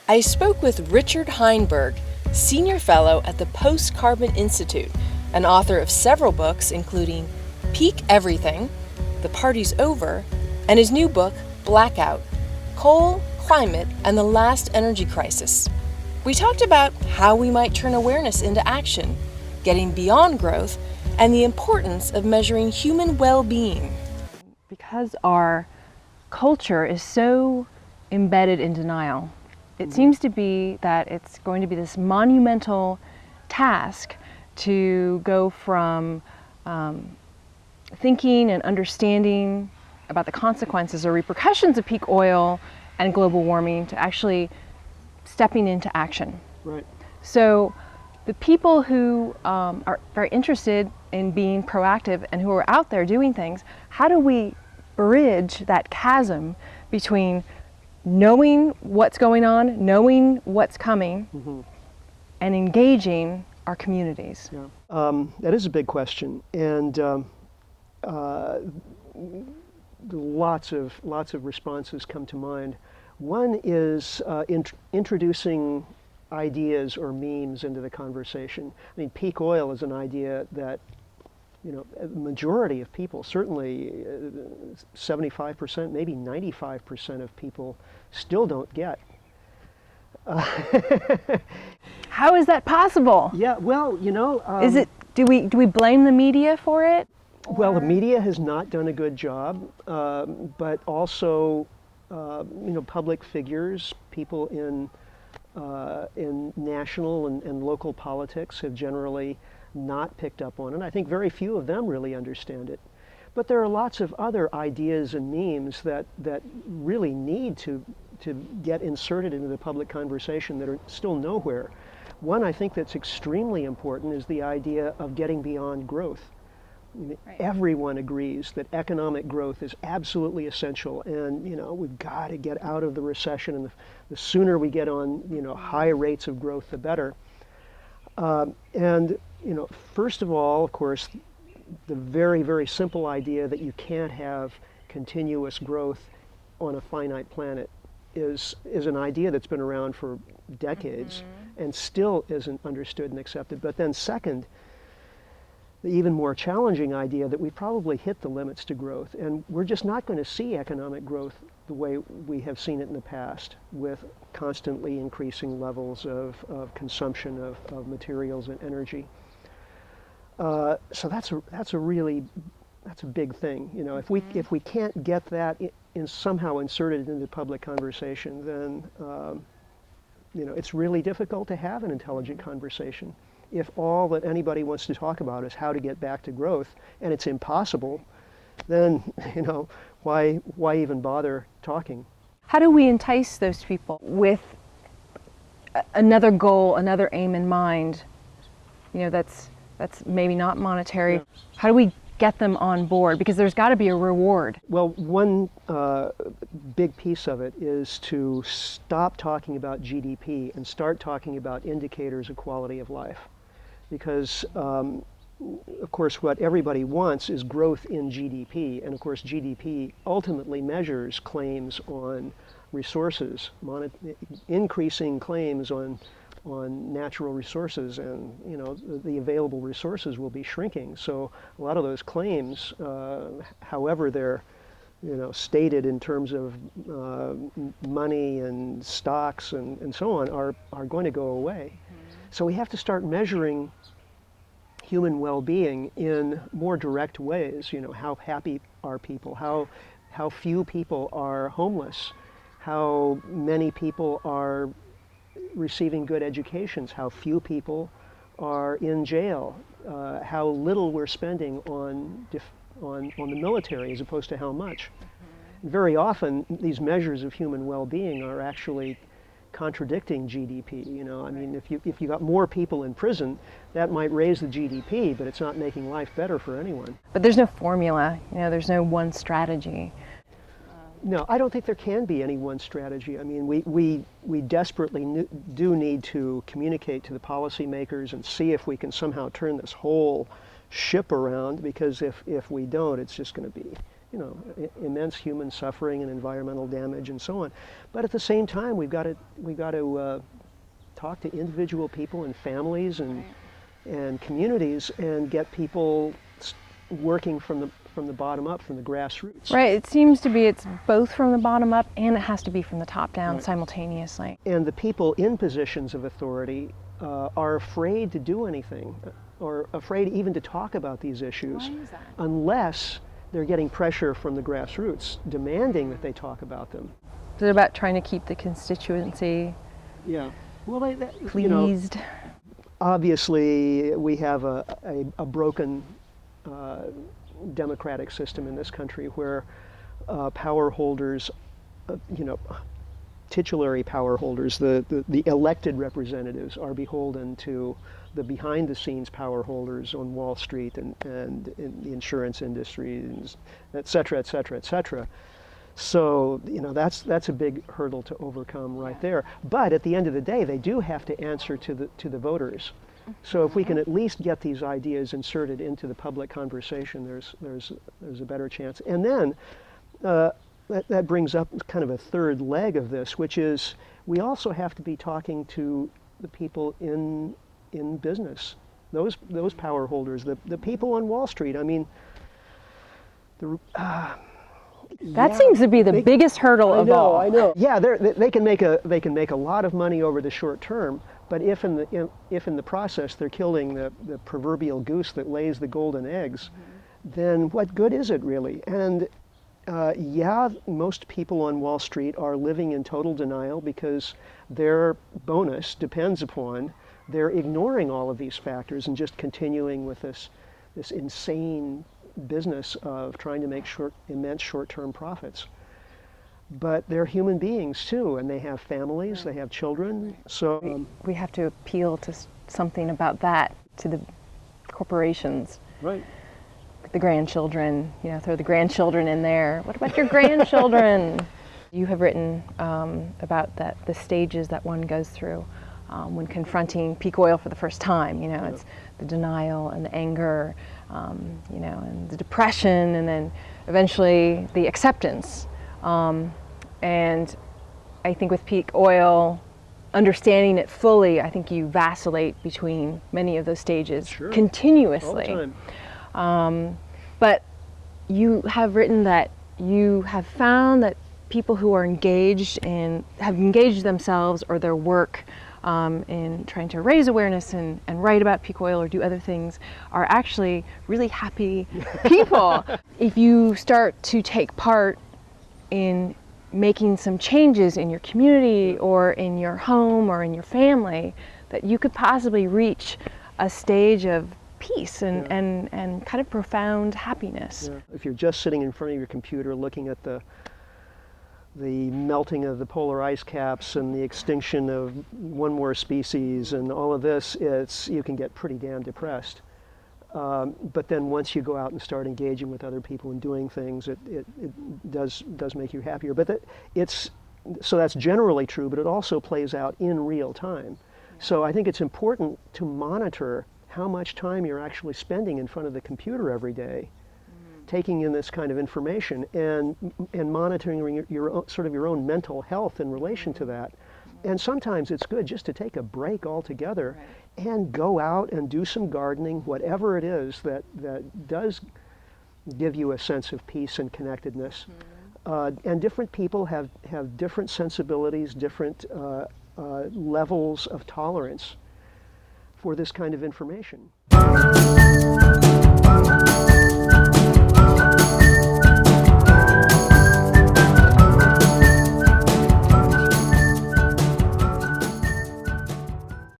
I spoke with Richard Heinberg, Senior Fellow at the Post-Carbon Institute, and author of several books including Peak Everything, The Party's Over, and his new book, Blackout, Coal, Climate, and the Last Energy Crisis. We talked about how we might turn awareness into action, getting beyond growth, and the importance of measuring human well-being. Because our culture is so embedded in denial, it seems to be that it's going to be this monumental task to go from thinking and understanding about the consequences or repercussions of peak oil and global warming to actually stepping into action. Right. So the people who are very interested in being proactive and who are out there doing things, how do we bridge that chasm between knowing what's going on, knowing what's coming, and engaging our communities? Yeah. That is a big question, and lots of responses come to mind. One is introducing ideas or memes into the conversation. I mean, peak oil is an idea that, you know, the majority of people, certainly 75%, maybe 95% of people still don't get. How is that possible? Yeah, well, you know... Is it, do we blame the media for it? Well, the media has not done a good job, but also, you know, public figures, people in national and local politics have generally not picked up on it. I think very few of them really understand it. But there are lots of other ideas and memes that really need to get inserted into the public conversation that are still nowhere. One I think that's extremely important is the idea of getting beyond growth. I mean, right. Everyone agrees that economic growth is absolutely essential, and you know, we've got to get out of the recession, and the sooner we get on, you know, high rates of growth, the better. And you know, first of all, of course, the very, very simple idea that you can't have continuous growth on a finite planet is an idea that's been around for decades and still isn't understood and accepted. But then second, the even more challenging idea that we probably hit the limits to growth, and we're just not going to see economic growth the way we have seen it in the past, with constantly increasing levels of consumption of materials and energy. So that's a big thing. You know, if we can't get that somehow inserted into public conversation, then you know, it's really difficult to have an intelligent conversation. If all that anybody wants to talk about is how to get back to growth, and it's impossible, then, you know, why even bother talking? How do we entice those people with another goal, another aim in mind? You know, that's maybe not monetary. Yeah. How do we get them on board? Because there's got to be a reward. Well, one big piece of it is to stop talking about GDP and start talking about indicators of quality of life. Because, of course, what everybody wants is growth in GDP. And, of course, GDP ultimately measures claims on resources, increasing claims on natural resources, and, you know, the available resources will be shrinking. So a lot of those claims, however they're, you know, stated in terms of money and stocks and so on, are going to go away. So we have to start measuring human well-being in more direct ways. You know, how happy are people? How few people are homeless? How many people are receiving good educations? How few people are in jail? How little we're spending on the military as opposed to how much? Very often, these measures of human well-being are actually contradicting GDP. You know, I mean, if you got more people in prison, that might raise the GDP, but it's not making life better for anyone. But there's no formula. You know, there's no one strategy. No, I don't think there can be any one strategy. I mean, we desperately do need to communicate to the policymakers and see if we can somehow turn this whole ship around, because if we don't, it's just going to be immense human suffering and environmental damage and so on. But at the same time, we've got to talk to individual people and families and communities and get people working from the bottom up, from the grassroots. Right. It seems to be it's both from the bottom up and it has to be from the top down Right. simultaneously. And the people in positions of authority are afraid to do anything, or afraid even to talk about these issues, Why is that? unless they're getting pressure from the grassroots, demanding that they talk about them. Is it about trying to keep the constituency Yeah. Well, pleased? Obviously, we have a broken democratic system in this country where power holders, titulary power holders, the elected representatives, are beholden to the behind-the-scenes power holders on Wall Street and in the insurance industry, et cetera, et cetera, et cetera. So, that's a big hurdle to overcome right there. But at the end of the day, they do have to answer to the voters. So if we can at least get these ideas inserted into the public conversation, there's a better chance. And then that brings up kind of a third leg of this, which is we also have to be talking to the people in business, those power holders, the people on Wall Street. I mean, That seems to be the biggest hurdle of all. I know. Yeah, they can make a lot of money over the short term, but if in the process they're killing the proverbial goose that lays the golden eggs, then what good is it really? And most people on Wall Street are living in total denial because their bonus depends upon their ignoring all of these factors and just continuing with this insane business of trying to make immense short-term profits. But they're human beings too, and they have families, they have children. So we have to appeal to something about that, to the corporations. Right. The grandchildren, throw the grandchildren in there. What about your grandchildren? You have written about the stages that one goes through when confronting peak oil for the first time. It's the denial and the anger, and the depression, and then eventually the acceptance. And I think with peak oil, understanding it fully, I think you vacillate between many of those stages continuously. All the time. But you have written that you have found that people who are engaged and have engaged themselves or their work in trying to raise awareness and write about peak oil or do other things are actually really happy people. If you start to take part in making some changes in your community or in your home or in your family, that you could possibly reach a stage of peace and kind of profound happiness. Yeah. If you're just sitting in front of your computer looking at the melting of the polar ice caps and the extinction of one more species and all of this, you can get pretty damn depressed. But then once you go out and start engaging with other people and doing things, it does make you happier. But so that's generally true, but it also plays out in real time. So I think it's important to monitor how much time you're actually spending in front of the computer every day, taking in this kind of information and monitoring your own mental health in relation to that. And sometimes it's good just to take a break altogether and go out and do some gardening, whatever it is that does give you a sense of peace and connectedness. And different people have different sensibilities, different levels of tolerance for this kind of information.